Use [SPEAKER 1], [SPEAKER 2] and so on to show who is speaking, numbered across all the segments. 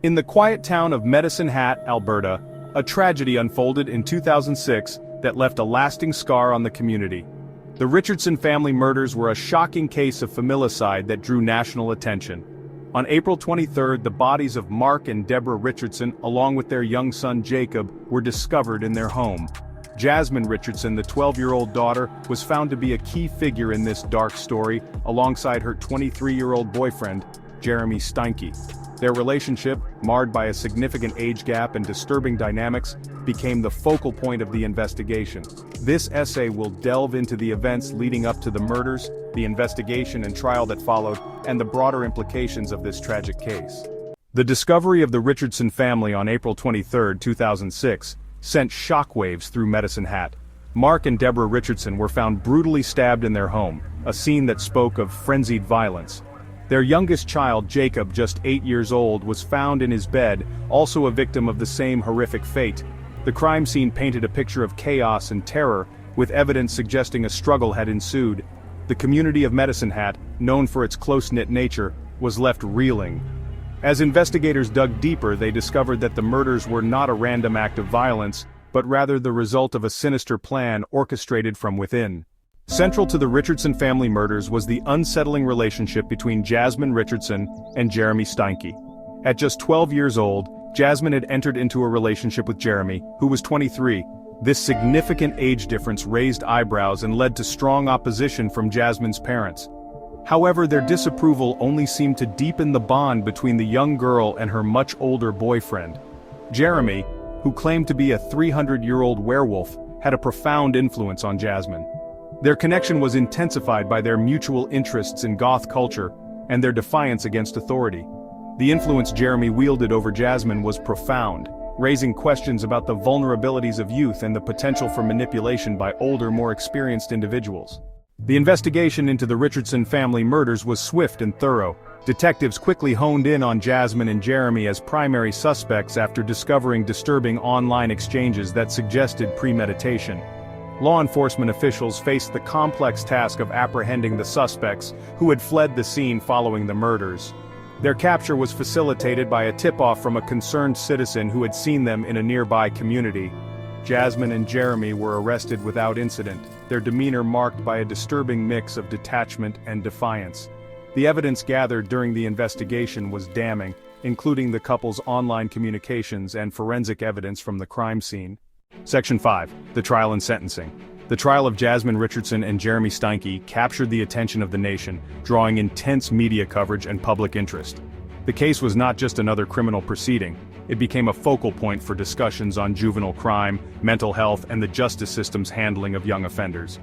[SPEAKER 1] In the quiet town of Medicine Hat, Alberta, a tragedy unfolded in 2006 that left a lasting scar on the community. The Richardson family murders were a shocking case of familicide that drew national attention. On April 23, the bodies of Mark and Deborah Richardson, along with their young son Jacob, were discovered in their home. Jasmine Richardson, the 12-year-old daughter, was found to be a key figure in this dark story, alongside her 23-year-old boyfriend, Jeremy Steinke. Their relationship, marred by a significant age gap and disturbing dynamics, became the focal point of the investigation. This essay will delve into the events leading up to the murders, the investigation and trial that followed, and the broader implications of this tragic case. The discovery of the Richardson family on April 23, 2006, sent shockwaves through Medicine Hat. Mark and Deborah Richardson were found brutally stabbed in their home, a scene that spoke of frenzied violence. Their youngest child, Jacob, just 8 years old, was found in his bed, also a victim of the same horrific fate. The crime scene painted a picture of chaos and terror, with evidence suggesting a struggle had ensued. The community of Medicine Hat, known for its close-knit nature, was left reeling. As investigators dug deeper, they discovered that the murders were not a random act of violence, but rather the result of a sinister plan orchestrated from within. Central to the Richardson family murders was the unsettling relationship between Jasmine Richardson and Jeremy Steinke. At just 12 years old, Jasmine had entered into a relationship with Jeremy, who was 23. This significant age difference raised eyebrows and led to strong opposition from Jasmine's parents. However, their disapproval only seemed to deepen the bond between the young girl and her much older boyfriend. Jeremy, who claimed to be a 300-year-old werewolf, had a profound influence on Jasmine. Their connection was intensified by their mutual interests in goth culture and their defiance against authority. The influence Jeremy wielded over Jasmine was profound, raising questions about the vulnerabilities of youth and the potential for manipulation by older, more experienced individuals. The investigation into the Richardson family murders was swift and thorough. Detectives quickly honed in on Jasmine and Jeremy as primary suspects after discovering disturbing online exchanges that suggested premeditation. Law enforcement officials faced the complex task of apprehending the suspects, who had fled the scene following the murders. Their capture was facilitated by a tip-off from a concerned citizen who had seen them in a nearby community. Jasmine and Jeremy were arrested without incident, their demeanor marked by a disturbing mix of detachment and defiance. The evidence gathered during the investigation was damning, including the couple's online communications and forensic evidence from the crime scene. Section 5. The Trial and Sentencing. The trial of Jasmine Richardson and Jeremy Steinke captured the attention of the nation, drawing intense media coverage and public interest. The case was not just another criminal proceeding. It became a focal point for discussions on juvenile crime, mental health, and the justice system's handling of young offenders.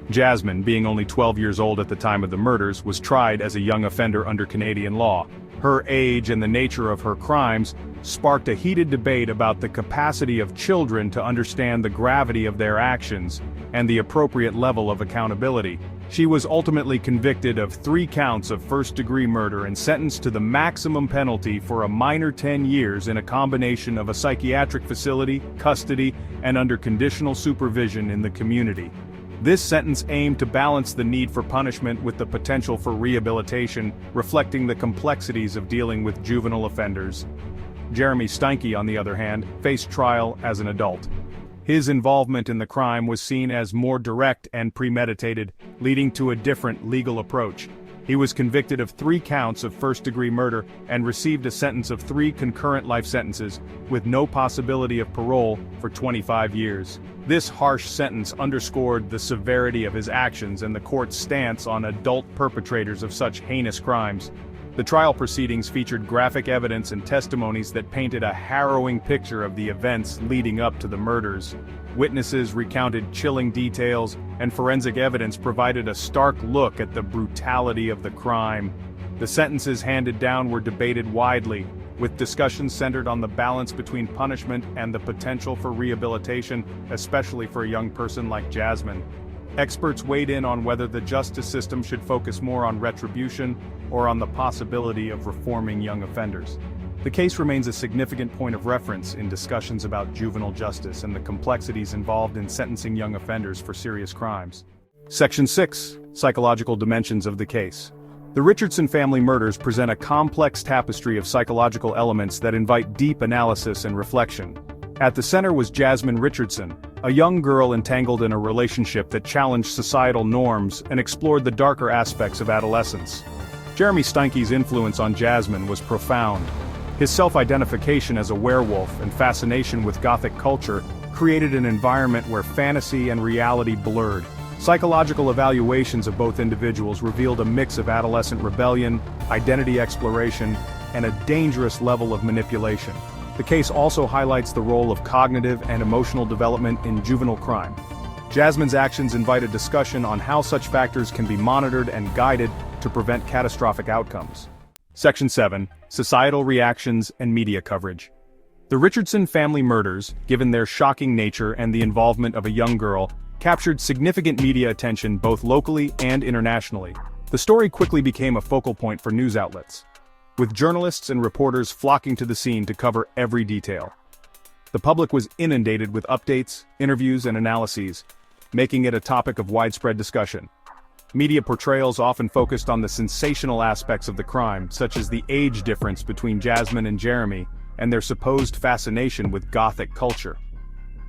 [SPEAKER 1] Jasmine, being only 12 years old at the time of the murders, was tried as a young offender under Canadian law. Her age and the nature of her crimes sparked a heated debate about the capacity of children to understand the gravity of their actions and the appropriate level of accountability. She was ultimately convicted of 3 counts of first-degree murder and sentenced to the maximum penalty for a minor 10 years in a combination of a psychiatric facility, custody, and under conditional supervision in the community. This sentence aimed to balance the need for punishment with the potential for rehabilitation, reflecting the complexities of dealing with juvenile offenders. Jeremy Steinke, on the other hand, faced trial as an adult. His involvement in the crime was seen as more direct and premeditated, leading to a different legal approach. He was convicted of 3 counts of first-degree murder and received a sentence of 3 concurrent life sentences, with no possibility of parole, for 25 years. This harsh sentence underscored the severity of his actions and the court's stance on adult perpetrators of such heinous crimes. The trial proceedings featured graphic evidence and testimonies that painted a harrowing picture of the events leading up to the murders. Witnesses recounted chilling details, and forensic evidence provided a stark look at the brutality of the crime. The sentences handed down were debated widely, with discussions centered on the balance between punishment and the potential for rehabilitation, especially for a young person like Jasmine. Experts weighed in on whether the justice system should focus more on retribution or on the possibility of reforming young offenders. The case remains a significant point of reference in discussions about juvenile justice and the complexities involved in sentencing young offenders for serious crimes. Section 6. Psychological dimensions of the case. The Richardson family murders present a complex tapestry of psychological elements that invite deep analysis and reflection. At the center was Jasmine Richardson, a young girl entangled in a relationship that challenged societal norms and explored the darker aspects of adolescence. Jeremy Steinke's influence on Jasmine was profound. His self-identification as a werewolf and fascination with Gothic culture created an environment where fantasy and reality blurred. Psychological evaluations of both individuals revealed a mix of adolescent rebellion, identity exploration, and a dangerous level of manipulation. The case also highlights the role of cognitive and emotional development in juvenile crime. Jasmine's actions invite a discussion on how such factors can be monitored and guided to prevent catastrophic outcomes. Section 7. Societal Reactions and Media Coverage. The Richardson family murders, given their shocking nature and the involvement of a young girl, captured significant media attention both locally and internationally. The story quickly became a focal point for news outlets, with journalists and reporters flocking to the scene to cover every detail. The public was inundated with updates, interviews, and analyses, making it a topic of widespread discussion. Media portrayals often focused on the sensational aspects of the crime, such as the age difference between Jasmine and Jeremy, and their supposed fascination with Gothic culture.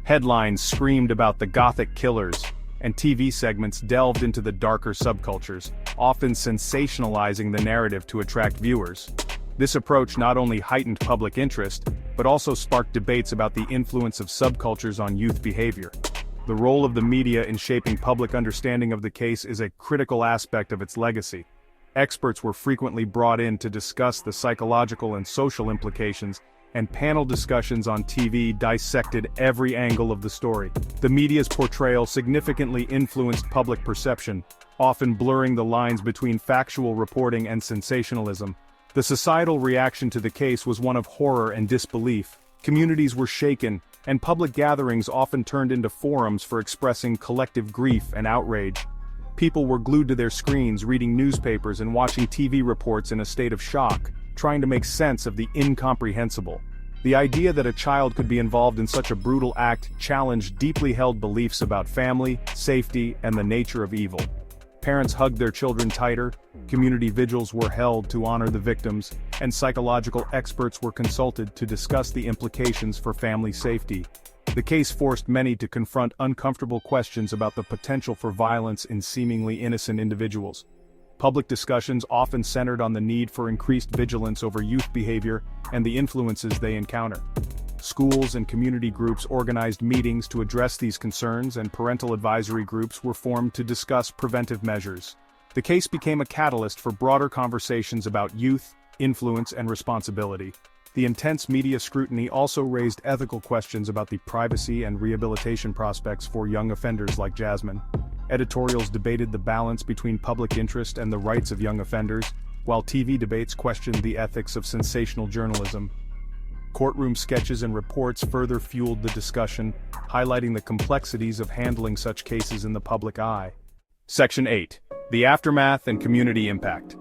[SPEAKER 1] Headlines screamed about the Gothic killers, and TV segments delved into the darker subcultures, often sensationalizing the narrative to attract viewers. This approach not only heightened public interest, but also sparked debates about the influence of subcultures on youth behavior. The role of the media in shaping public understanding of the case is a critical aspect of its legacy. Experts were frequently brought in to discuss the psychological and social implications, and panel discussions on TV dissected every angle of the story. The media's portrayal significantly influenced public perception, often blurring the lines between factual reporting and sensationalism. The societal reaction to the case was one of horror and disbelief. Communities were shaken, and public gatherings often turned into forums for expressing collective grief and outrage. People were glued to their screens, reading newspapers and watching TV reports in a state of shock, trying to make sense of the incomprehensible. The idea that a child could be involved in such a brutal act challenged deeply held beliefs about family, safety, and the nature of evil. Parents hugged their children tighter, community vigils were held to honor the victims, and psychological experts were consulted to discuss the implications for family safety. The case forced many to confront uncomfortable questions about the potential for violence in seemingly innocent individuals. Public discussions often centered on the need for increased vigilance over youth behavior and the influences they encounter. Schools and community groups organized meetings to address these concerns, and parental advisory groups were formed to discuss preventive measures. The case became a catalyst for broader conversations about youth, influence, and responsibility. The intense media scrutiny also raised ethical questions about the privacy and rehabilitation prospects for young offenders like Jasmine. Editorials debated the balance between public interest and the rights of young offenders, while TV debates questioned the ethics of sensational journalism. Courtroom sketches and reports further fueled the discussion, highlighting the complexities of handling such cases in the public eye. Section 8. The Aftermath and Community Impact.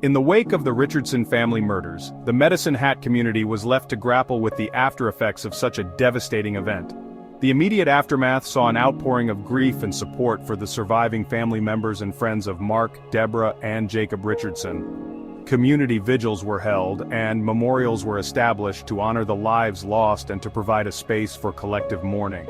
[SPEAKER 1] In the wake of the Richardson family murders, the Medicine Hat community was left to grapple with the aftereffects of such a devastating event. The immediate aftermath saw an outpouring of grief and support for the surviving family members and friends of Mark, Deborah, and Jacob Richardson. Community vigils were held, and memorials were established to honor the lives lost and to provide a space for collective mourning.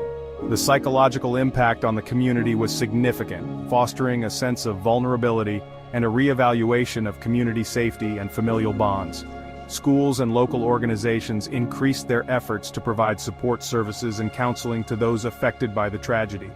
[SPEAKER 1] The psychological impact on the community was significant, fostering a sense of vulnerability and a re-evaluation of community safety and familial bonds. Schools and local organizations increased their efforts to provide support services and counseling to those affected by the tragedy.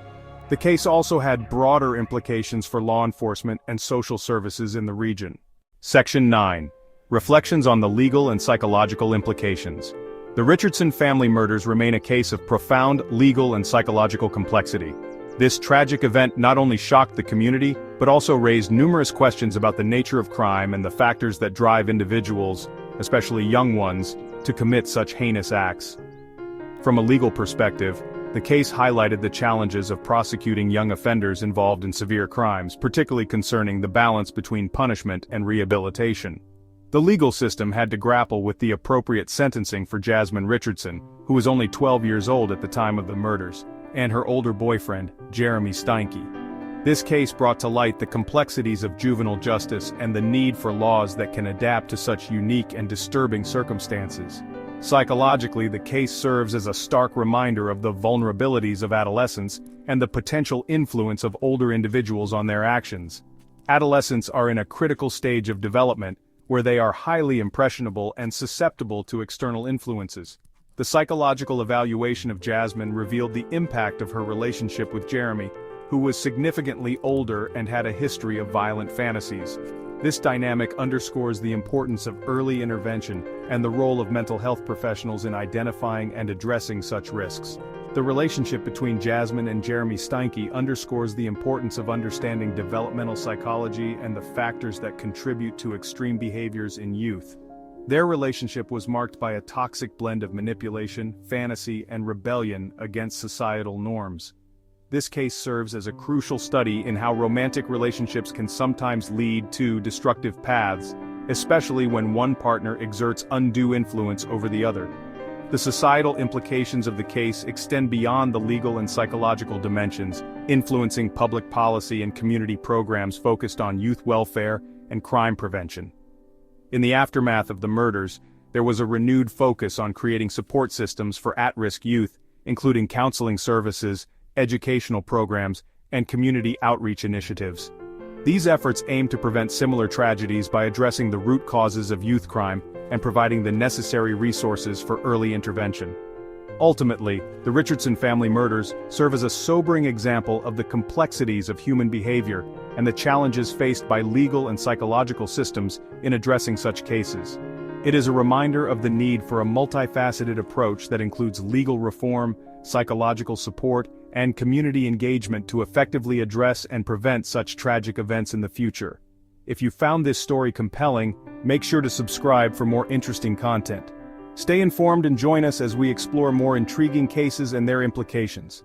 [SPEAKER 1] The case also had broader implications for law enforcement and social services in the region. Section 9. Reflections on the legal and psychological implications. The Richardson family murders remain a case of profound legal and psychological complexity. This tragic event not only shocked the community, but also raised numerous questions about the nature of crime and the factors that drive individuals, especially young ones, to commit such heinous acts. From a legal perspective, the case highlighted the challenges of prosecuting young offenders involved in severe crimes, particularly concerning the balance between punishment and rehabilitation. The legal system had to grapple with the appropriate sentencing for Jasmine Richardson, who was only 12 years old at the time of the murders, and her older boyfriend, Jeremy Steinke. This case brought to light the complexities of juvenile justice and the need for laws that can adapt to such unique and disturbing circumstances. Psychologically, the case serves as a stark reminder of the vulnerabilities of adolescence and the potential influence of older individuals on their actions. Adolescents are in a critical stage of development, where they are highly impressionable and susceptible to external influences. The psychological evaluation of Jasmine revealed the impact of her relationship with Jeremy, who was significantly older and had a history of violent fantasies. This dynamic underscores the importance of early intervention and the role of mental health professionals in identifying and addressing such risks. The relationship between Jasmine and Jeremy Steinke underscores the importance of understanding developmental psychology and the factors that contribute to extreme behaviors in youth. Their relationship was marked by a toxic blend of manipulation, fantasy, and rebellion against societal norms. This case serves as a crucial study in how romantic relationships can sometimes lead to destructive paths, especially when one partner exerts undue influence over the other. The societal implications of the case extend beyond the legal and psychological dimensions, influencing public policy and community programs focused on youth welfare and crime prevention. In the aftermath of the murders, there was a renewed focus on creating support systems for at-risk youth, including counseling services, educational programs, and community outreach initiatives. These efforts aim to prevent similar tragedies by addressing the root causes of youth crime and providing the necessary resources for early intervention. Ultimately, the Richardson family murders serve as a sobering example of the complexities of human behavior and the challenges faced by legal and psychological systems in addressing such cases. It is a reminder of the need for a multifaceted approach that includes legal reform, psychological support, and community engagement to effectively address and prevent such tragic events in the future. If you found this story compelling, make sure to subscribe for more interesting content. Stay informed and join us as we explore more intriguing cases and their implications.